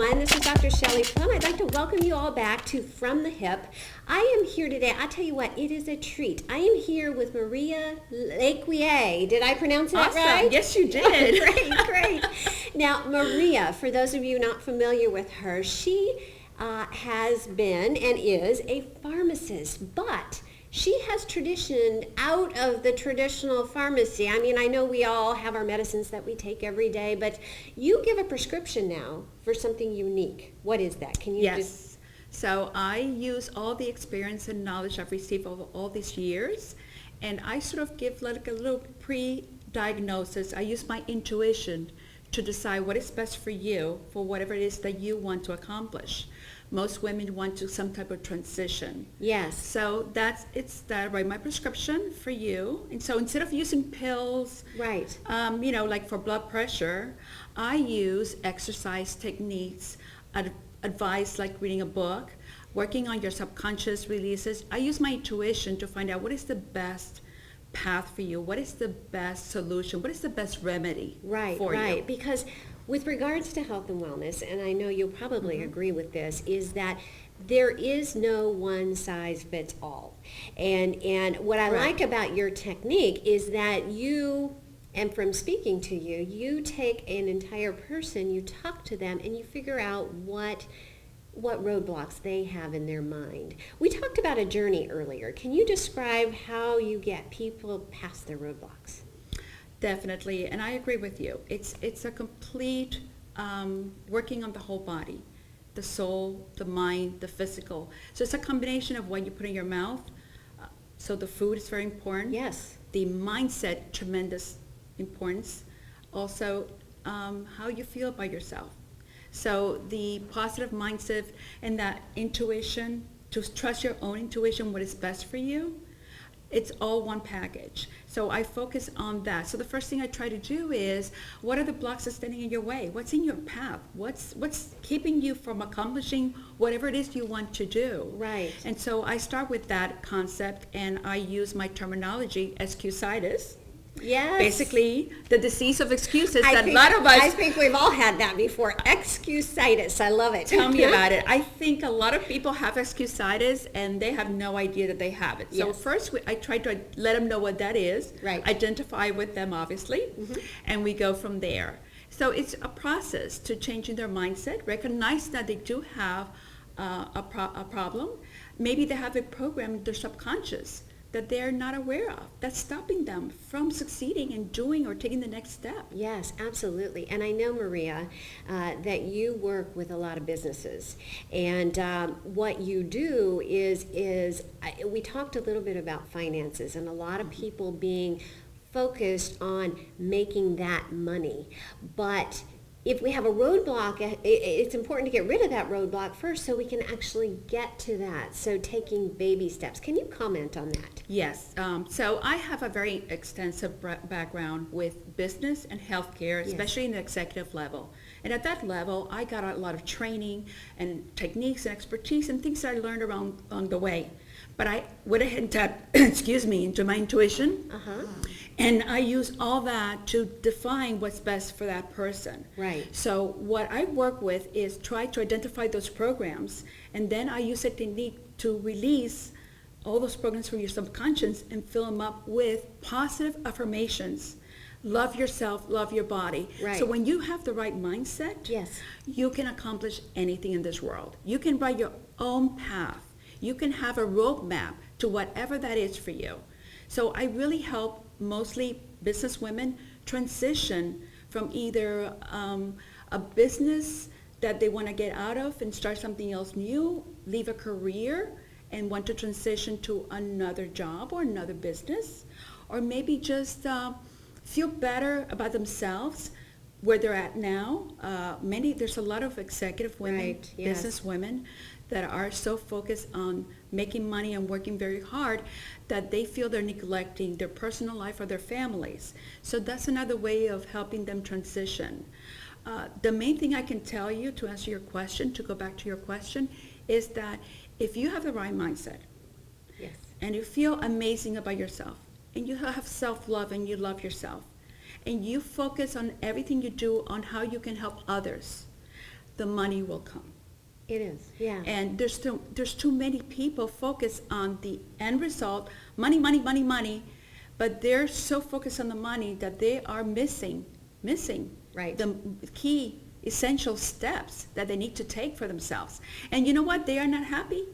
everyone. This is Dr. Shelley Plumb. I'd like to welcome you all back to From the Hip. I am here today. I tell you what, it is a treat. I am here with Maria LeCuyer. Did I pronounce that awesome. right? Yes, you did. Great. Now, Maria, for those of you not familiar with her, she has been and is a pharmacist, but she has transitioned out of the traditional pharmacy. I mean, I know we all have our medicines that we take every day, but you give a prescription now for something unique. What is that? Can you Yes. So I use all the experience and knowledge I've received over all these years, and I sort of give like a little pre-diagnosis. I use my intuition to decide what is best for you for whatever it is that you want to accomplish. Most women want to some type of transition. Yes. So it's that I write my prescription for you. And so instead of using pills, Right. Like for blood pressure, I use exercise techniques, advice like reading a book, working on your subconscious releases. I use my intuition to find out what is the best path for you, what is the best solution, what is the best remedy for you. Because with regards to health and wellness, and I know you'll probably agree with this, is that there is no one size fits all. And what I like about your technique is that you, and from speaking to you, you take an entire person, you talk to them, and you figure out what roadblocks they have in their mind. We talked about a journey earlier. Can you describe how you get people past their roadblocks? Definitely, and I agree with you. It's a complete working on the whole body, the soul, the mind, the physical. So it's a combination of what you put in your mouth. So the food is very important. Yes. The mindset, tremendous importance. Also, how you feel about yourself. So the positive mindset and that intuition, to trust your own intuition, what is best for you. It's all one package. So I focus on that. So the first thing I try to do is, what are the blocks that's standing in your way? What's in your path? What's keeping you from accomplishing whatever it is you want to do? Right. And so I start with that concept, and I use my terminology, excusitis. Yes. Basically, the disease of excuses that a lot of us... I think we've all had that before. Excusitis. I love it. Tell me about it. I think a lot of people have excusitis and they have no idea that they have it. So first, I try to let them know what that is. Right. Identify with them, obviously, and we go from there. So it's a process to changing their mindset, recognize that they do have a problem. Maybe they have a program in their subconscious that they're not aware of, that's stopping them from succeeding and doing or taking the next step. Yes, absolutely. And I know, Maria, that you work with a lot of businesses. And what you do is we talked a little bit about finances and a lot of people being focused on making that money. But if we have a roadblock, it's important to get rid of that roadblock first so we can actually get to that. So taking baby steps. Can you comment on that? Yes. So I have a very extensive background with business and healthcare, especially in the executive level. And at that level, I got a lot of training and techniques and expertise and things that I learned along the way. But I went ahead and tapped, into my intuition. And I use all that to define what's best for that person. Right. So what I work with is try to identify those programs, and then I use a technique to release all those programs from your subconscious and fill them up with positive affirmations. Love yourself, love your body. Right. So when you have the right mindset, you can accomplish anything in this world. You can write your own path. You can have a roadmap to whatever that is for you. So I really help mostly business women transition from either a business that they want to get out of and start something else new, leave a career and want to transition to another job or another business, or maybe just feel better about themselves where they're at now. There's a lot of executive women, business women that are so focused on making money and working very hard that they feel they're neglecting their personal life or their families. So that's another way of helping them transition. The main thing I can tell you to answer your question, to go back to your question, is that if you have the right mindset and you feel amazing about yourself and you have self-love and you love yourself and you focus on everything you do on how you can help others, the money will come. It is, yeah. And there's too many people focused on the end result, money, money, money, money, but they're so focused on the money that they are missing Right. the key essential steps that they need to take for themselves. And you know what? They are not happy.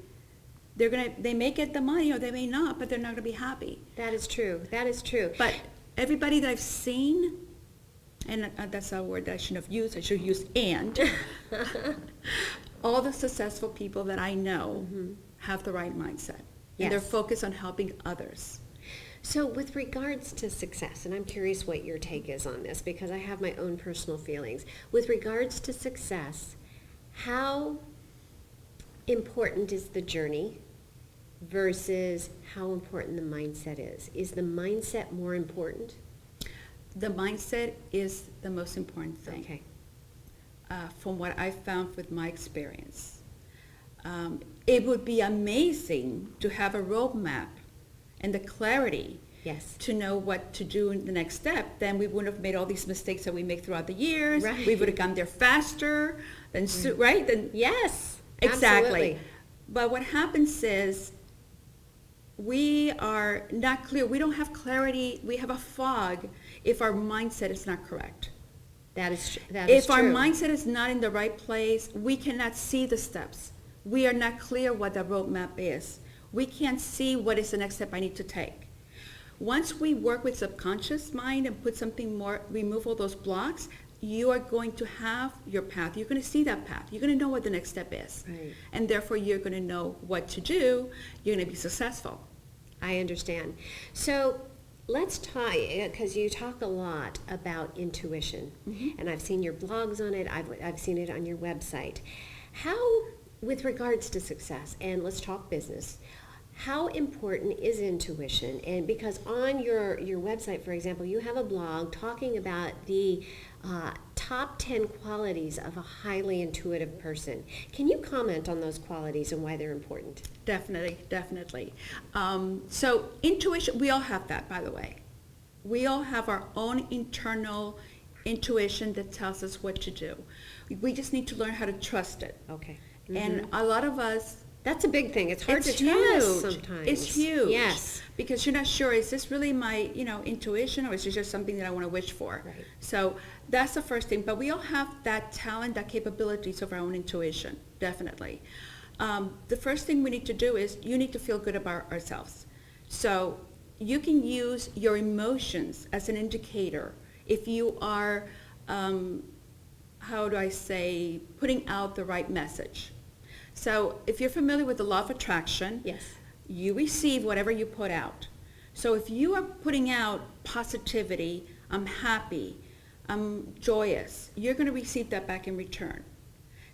They may get the money or they may not, but they're not going to be happy. That is true. That is true. But everybody that I've seen, and that's a word that I shouldn't have used. I should use and. All the successful people that I know have the right mindset. Yes. And they're focused on helping others. So with regards to success, and I'm curious what your take is on this because I have my own personal feelings. With regards to success, how important is the journey versus how important the mindset is? Is the mindset more important? The mindset is the most important thing. Okay. From what I found with my experience. It would be amazing to have a roadmap and the clarity Yes. to know what to do in the next step. Then we wouldn't have made all these mistakes that we make throughout the years. Right. We would have gone there faster than right? Then Yes. exactly. Absolutely. But what happens is we are not clear. We don't have clarity. We have a fog if our mindset is not correct. That is true. If our mindset is not in the right place, we cannot see the steps. We are not clear what the roadmap is. We can't see what is the next step I need to take. Once we work with subconscious mind and put something more, remove all those blocks, you are going to have your path. You're going to see that path. You're going to know what the next step is. Right. And therefore, you're going to know what to do. You're going to be successful. I understand. So let's talk, because you talk a lot about intuition, and I've seen your blogs on it. I've seen it on your website. How, with regards to success, and let's talk business, how important is intuition? And because on your website, for example, you have a blog talking about the top 10 qualities of a highly intuitive person. Can you comment on those qualities and why they're important? Definitely. So intuition, we all have that, by the way. We all have our own internal intuition that tells us what to do. We just need to learn how to trust it. Okay. And a lot of us, that's a big thing. It's hard to trust sometimes. It's huge. Yes. Because you're not sure, is this really my, intuition, or is it just something that I want to wish for? Right. So that's the first thing. But we all have that talent, that capabilities of our own intuition, definitely. The first thing we need to do is you need to feel good about ourselves. So you can use your emotions as an indicator if you are, putting out the right message. So if you're familiar with the law of attraction, Yes. you receive whatever you put out. So if you are putting out positivity, I'm happy, I'm joyous, you're going to receive that back in return.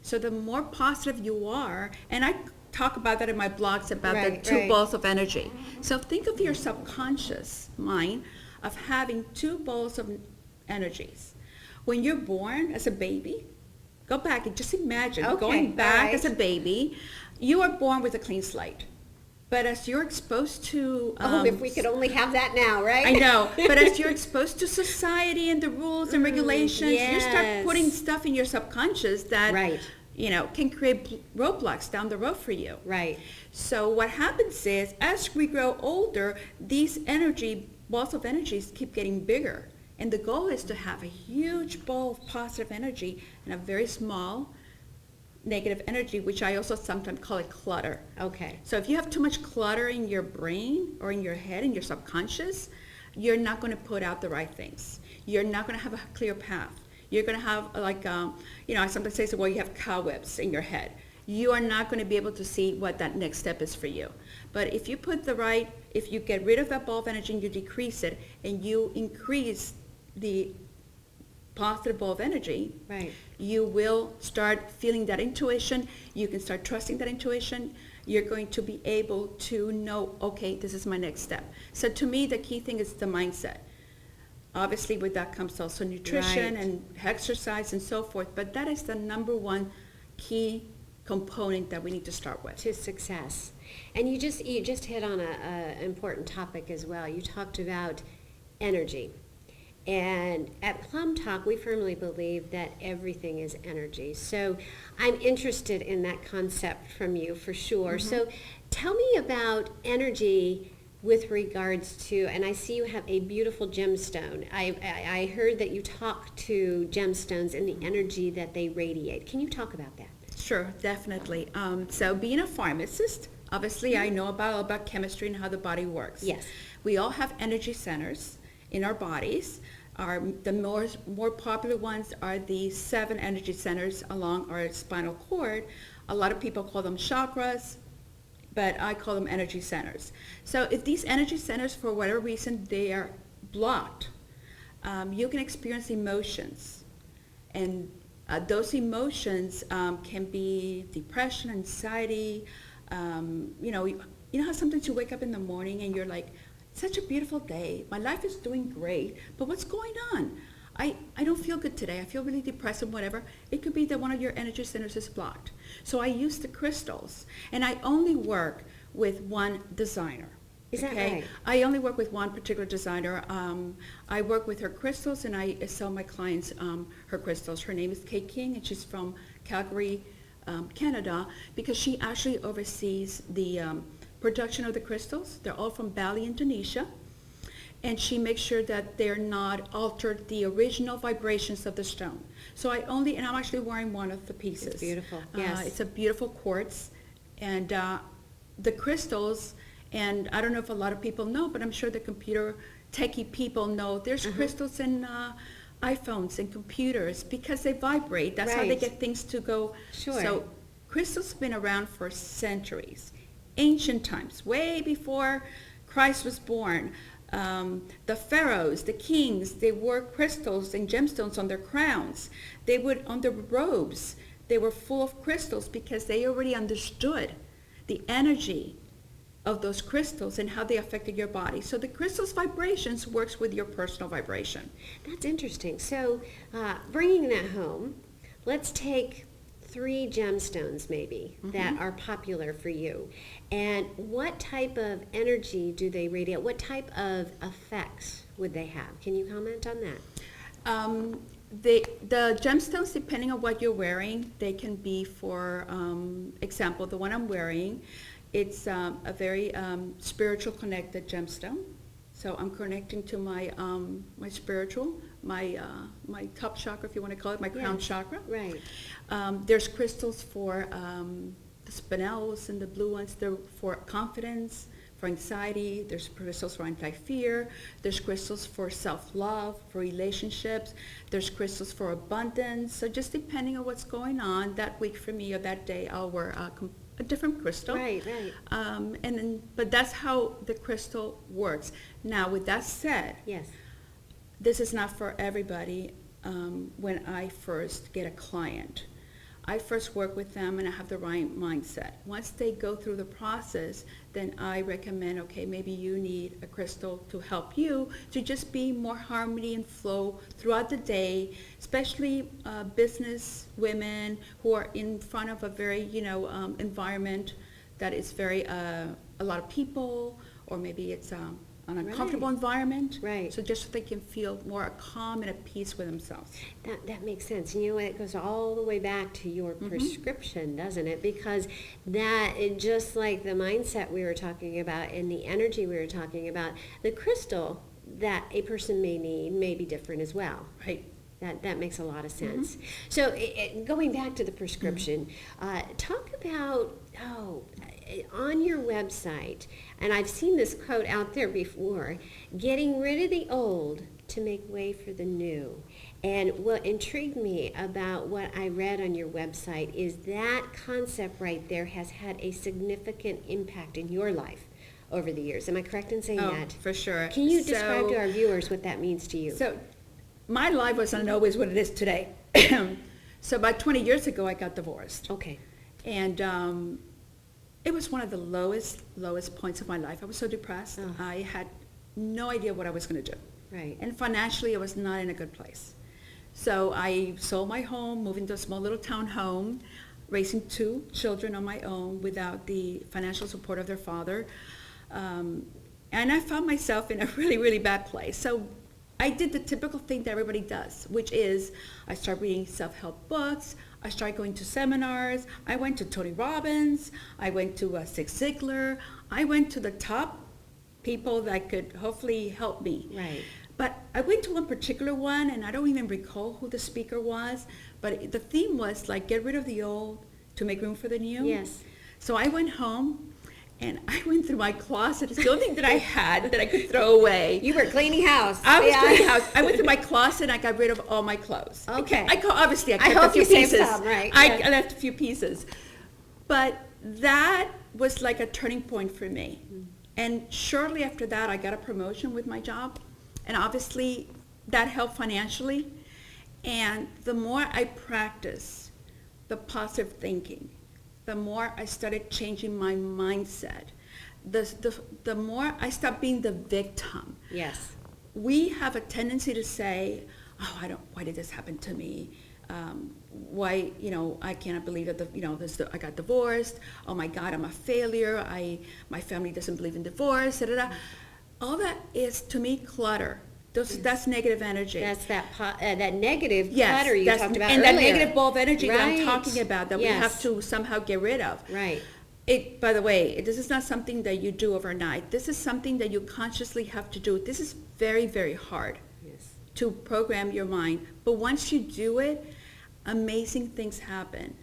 So the more positive you are, and I talk about that in my blogs about the two balls of energy. So think of your subconscious mind of having two balls of energies. When you're born as a baby, go back and just imagine going back as a baby, you are born with a clean slate. But as you're exposed to... if we could only have that now, right? I know. But as you're exposed to society and the rules and regulations, you start putting stuff in your subconscious that, can create roadblocks down the road for you. Right. So what happens is, as we grow older, these balls of energies keep getting bigger. And the goal is to have a huge ball of positive energy and a very small negative energy, which I also sometimes call it clutter. Okay. So if you have too much clutter in your brain or in your head, in your subconscious, you're not going to put out the right things. You're not going to have a clear path. You're going to have I sometimes say, well, you have cobwebs in your head. You are not going to be able to see what that next step is for you. But if you if you get rid of that ball of energy and you decrease it and you increase the positive ball of energy, you will start feeling that intuition. You can start trusting that intuition. You're going to be able to know, okay, this is my next step. So to me, the key thing is the mindset. Obviously, with that comes also nutrition and exercise and so forth. But that is the number one key component that we need to start with. To success. And you just hit on an important topic as well. You talked about energy. And at PlumbTalk, we firmly believe that everything is energy. So I'm interested in that concept from you for sure. So tell me about energy with regards to, and I see you have a beautiful gemstone. I heard that you talk to gemstones and the energy that they radiate. Can you talk about that? Sure, definitely. So being a pharmacist, obviously I know about chemistry and how the body works. Yes. We all have energy centers in our bodies. The more popular ones are the 7 energy centers along our spinal cord. A lot of people call them chakras, but I call them energy centers. So if these energy centers, for whatever reason, they are blocked, you can experience emotions. And those emotions can be depression, anxiety. You know how sometimes you wake up in the morning and you're like, such a beautiful day. My life is doing great, but what's going on? I don't feel good today. I feel really depressed and whatever. It could be that one of your energy centers is blocked. So I use the crystals, and I only work with one designer. Is that right? I only work with one particular designer. I work with her crystals, and I sell my clients her crystals. Her name is Kate King, and she's from Calgary, Canada, because she actually oversees the production of the crystals. They're all from Bali, Indonesia. And she makes sure that they're not altered the original vibrations of the stone. So and I'm actually wearing one of the pieces. It's beautiful, yes. It's a beautiful quartz. And the crystals, and I don't know if a lot of people know, but I'm sure the computer techie people know, there's crystals in iPhones and computers because they vibrate. That's how they get things to go. Sure. So crystals have been around for centuries, ancient times, way before Christ was born. The pharaohs, the kings, they wore crystals and gemstones on their crowns. They would, on their robes, they were full of crystals because they already understood the energy of those crystals and how they affected your body. So the crystal's vibrations works with your personal vibration. That's interesting. So bringing that home, let's take 3 gemstones maybe that are popular for you. And what type of energy do they radiate? What type of effects would they have? Can you comment on that? The gemstones, depending on what you're wearing, they can be, for example, the one I'm wearing, it's a very spiritual connected gemstone. So I'm connecting to my my spiritual, my top chakra, if you want to call it, my crown chakra. Right. There's crystals for the spinels and the blue ones. They're for confidence, for anxiety. There's crystals for anti-fear. There's crystals for self-love, for relationships. There's crystals for abundance. So just depending on what's going on that week for me or that day, I'll wear a different crystal. Right. But that's how the crystal works. Now, with that said, yes, this is not for everybody. When I first get a client, I first work with them and I have the right mindset. Once they go through the process, then I recommend, okay, maybe you need a crystal to help you to just be more harmony and flow throughout the day, especially business women who are in front of a very, environment that is very, a lot of people, or maybe it's an uncomfortable environment. Right. So just so they can feel more calm and at peace with themselves. That makes sense. And you know, it goes all the way back to your prescription, doesn't it? Because just like the mindset we were talking about and the energy we were talking about, the crystal that a person may need may be different as well. Right. That makes a lot of sense. So going back to the prescription, talk about, on your website, and I've seen this quote out there before, getting rid of the old to make way for the new. And what intrigued me about what I read on your website is that concept right there has had a significant impact in your life over the years. Am I correct in saying that? For sure. Can you describe to our viewers what that means to you? So my life wasn't always what it is today. So about 20 years ago, I got divorced. Okay. And it was one of the lowest points of my life. I was so depressed. I had no idea what I was going to do. Right. And financially, I was not in a good place. So I sold my home, moved into a small little town home, raising 2 children on my own without the financial support of their father. And I found myself in a really, really bad place. So I did the typical thing that everybody does, which is I start reading self-help books. I started going to seminars. I went to Tony Robbins. I went to Zig Ziglar. I went to the top people that could hopefully help me. Right. But I went to one particular one, and I don't even recall who the speaker was, but the theme was like, get rid of the old to make room for the new. Yes. So I went home, and I went through my closet. It's the only thing that I had that I could throw away. You were cleaning house. I was cleaning house. I went through my closet, and I got rid of all my clothes. Okay. Obviously, I kept hope a few you saved pieces. some, right? I left a few pieces. But that was like a turning point for me. And shortly after that, I got a promotion with my job. And obviously, that helped financially. And the more I practiced the positive thinking, the more I started changing my mindset, the more I stopped being the victim. Yes. We have a tendency to say, oh, why did this happen to me? Why, I cannot believe that, I got divorced. Oh my God, I'm a failure. My family doesn't believe in divorce. Da, da, da. All that is, to me, clutter. That's negative energy. That's that negative clutter you talked about and earlier. That negative ball of energy that I'm Right. talking about that we Yes. have to somehow get rid of. Right. By the way, this is not something that you do overnight. This is something that you consciously have to do. This is very, very hard Yes. to program your mind. But once you do it, amazing things happen.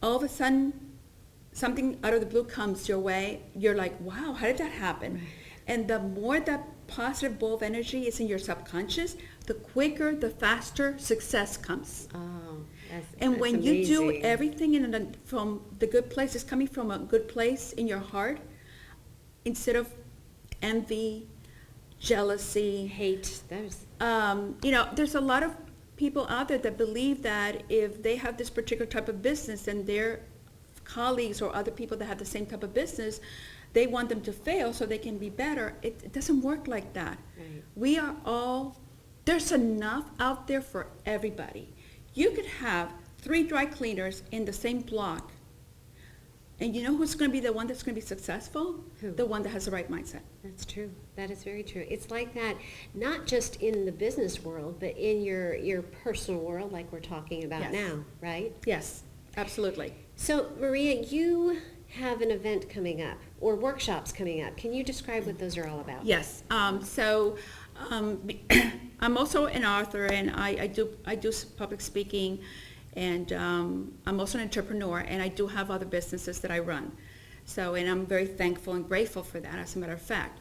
All of a sudden, something out of the blue comes your way. You're like, wow, how did that happen? Right. And the more that positive ball of energy is in your subconscious, the quicker, the faster success comes. Oh, And that's when you do amazing. everything from the good place, it's coming from a good place in your heart, instead of envy, jealousy, hate, there's there's a lot of people out there that believe that if they have this particular type of business and their colleagues or other people that have the same type of business, they want them to fail so they can be better. It doesn't work like that. Right. There's enough out there for everybody. You could have 3 dry cleaners in the same block, and you know who's going to be the one that's going to be successful? Who? The one that has the right mindset. That's true. That is very true. It's like that, not just in the business world, but in your personal world, like we're talking about Yes. now, right? Yes, absolutely. So, Maria, you have an event coming up, or workshops coming up. Can you describe what those are all about? Yes. I'm also an author, and I do public speaking, and I'm also an entrepreneur, and I do have other businesses that I run. So, and I'm very thankful and grateful for that, as a matter of fact.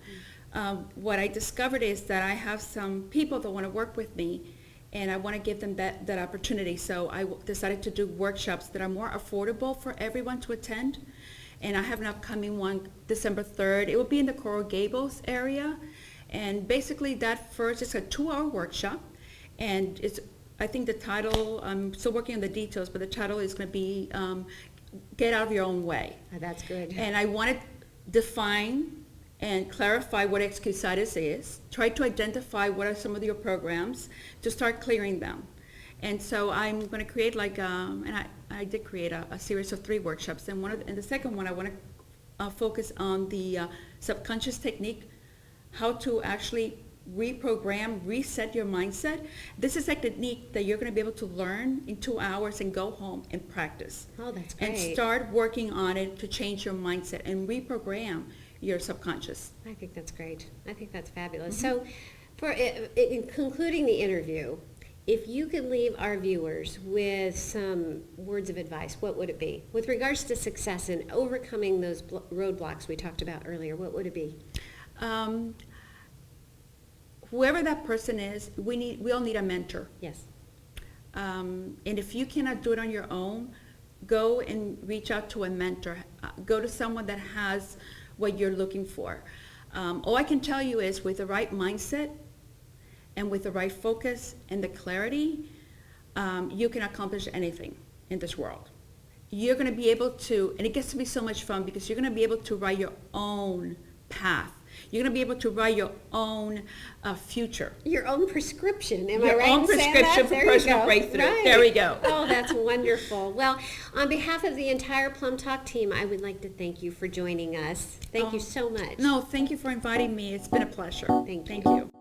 What I discovered is that I have some people that want to work with me, and I want to give them that opportunity. So I decided to do workshops that are more affordable for everyone to attend. And I have an upcoming one December 3rd. It will be in the Coral Gables area. And basically that first is a 2-hour workshop. And I think the title, I'm still working on the details, but the title is going to be Get Out of Your Own Way. Oh, that's good. And I want to define and clarify what excusitis is, try to identify what are some of your programs, to start clearing them. And so I'm going to create and I did create a series of 3 workshops. And the second one, I want to focus on the subconscious technique, how to actually reprogram, reset your mindset. This is a technique that you're going to be able to learn in 2 hours and go home and practice. Oh, that's great. And start working on it to change your mindset and reprogram your subconscious. I think that's great. I think that's fabulous. So, in concluding the interview, if you could leave our viewers with some words of advice, what would it be? With regards to success and overcoming those roadblocks we talked about earlier, what would it be? Whoever that person is, we all need a mentor. Yes. And if you cannot do it on your own, go and reach out to a mentor. Go to someone that has what you're looking for. All I can tell you is, with the right mindset and with the right focus and the clarity, you can accomplish anything in this world. You're going to be able to, and it gets to be so much fun, because you're going to be able to write your own path. You're going to be able to write your own future. Your own prescription, am Your I right own in saying prescription that? for There you personal go. breakthrough. Right. There we go. Oh, that's wonderful. Well, on behalf of the entire PlumbTalk team, I would like to thank you for joining us. Thank you so much. No, thank you for inviting me. It's been a pleasure. Thank you. Thank you.